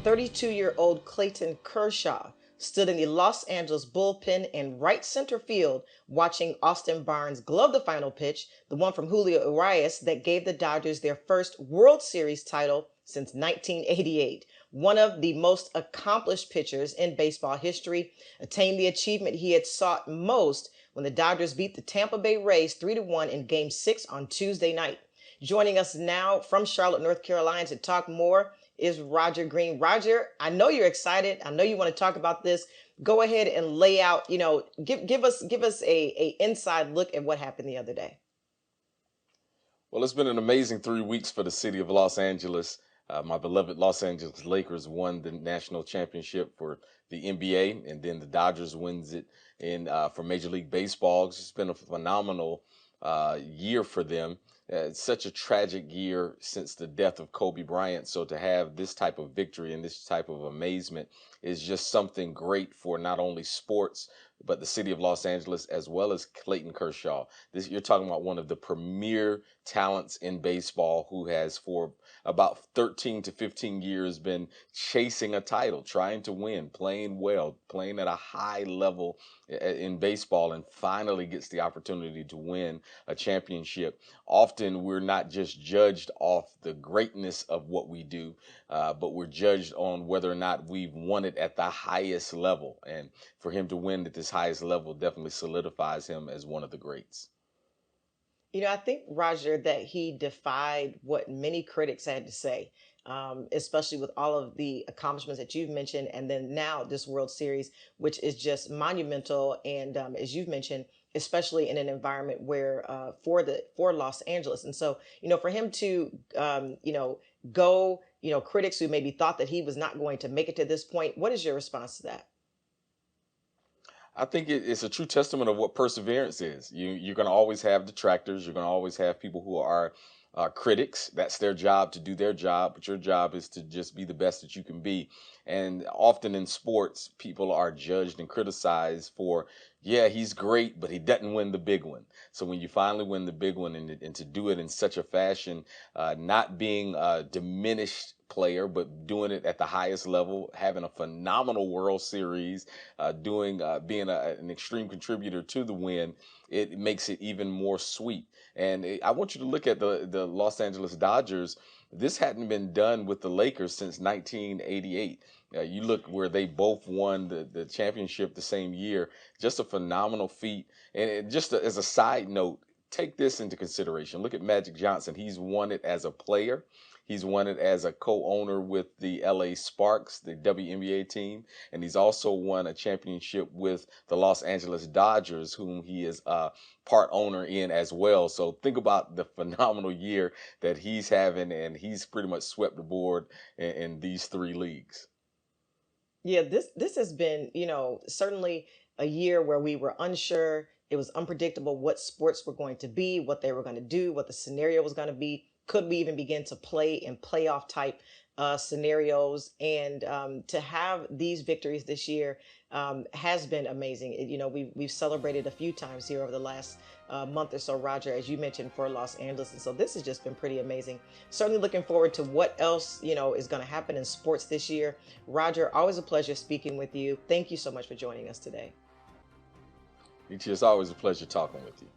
32-year-old Clayton Kershaw stood in the Los Angeles bullpen in right center field watching Austin Barnes glove the final pitch, the one from Julio Urías that gave the Dodgers their first World Series title since 1988. One of the most accomplished pitchers in baseball history attained the achievement he had sought most when the Dodgers beat the Tampa Bay Rays 3-1 in Game 6 on Tuesday night. Joining us now from Charlotte, North Carolina to talk more is Roger Green. Roger, I know you're excited. I know you want to talk about this. Go ahead and lay out, give us a inside look at what happened the other day. Well, it's been an amazing 3 weeks for the city of Los Angeles. My beloved Los Angeles Lakers won the national championship for the NBA, and then the Dodgers wins it in for Major League Baseball. It's just been a phenomenal year for them. It's such a tragic year since the death of Kobe Bryant. So to have this type of victory and this type of amazement is just something great for not only sports, but the city of Los Angeles, as well as Clayton Kershaw. You're talking about one of the premier talents in baseball who has for about 13 to 15 years been chasing a title, trying to win, playing well, playing at a high level in baseball, and finally gets the opportunity to win a championship. Often we're not just judged off the greatness of what we do, but we're judged on whether or not we've won it at the highest level. And for him to win at this highest level definitely solidifies him as one of the greats. I think, Roger, that he defied what many critics had to say, especially with all of the accomplishments that you've mentioned. And then now this World Series, which is just monumental. And as you've mentioned, especially in an environment where for Los Angeles. And so, for him to, go, critics who maybe thought that he was not going to make it to this point, what is your response to that? I think it's a true testament of what perseverance is. You're going to always have detractors. You're going to always have people who are critics. That's their job, to do their job, but your job is to just be the best that you can be. And often in sports, people are judged and criticized for, yeah, he's great, but he doesn't win the big one. So when you finally win the big one, and to do it in such a fashion, not being a diminished player, but doing it at the highest level, having a phenomenal World Series, being an extreme contributor to the win, it makes it even more sweet. And I want you to look at the Los Angeles Dodgers. This hadn't been done with the Lakers since 1988. You look where they both won the championship the same year. Just a phenomenal feat. And as a side note, take this into consideration. Look at Magic Johnson. He's won it as a player. He's won it as a co-owner with the LA Sparks, the WNBA team, and he's also won a championship with the Los Angeles Dodgers, whom he is a part owner in as well. So think about the phenomenal year that he's having, and he's pretty much swept the board in these three leagues. Yeah, this has been, certainly a year where we were unsure. It was unpredictable what sports were going to be, what they were going to do, what the scenario was going to be. Could we even begin to play in playoff type scenarios? And to have these victories this year has been amazing. We've celebrated a few times here over the last month or so, Roger, as you mentioned, for Los Angeles. And so this has just been pretty amazing. Certainly looking forward to what else, is going to happen in sports this year. Roger, always a pleasure speaking with you. Thank you so much for joining us today. It's always a pleasure talking with you.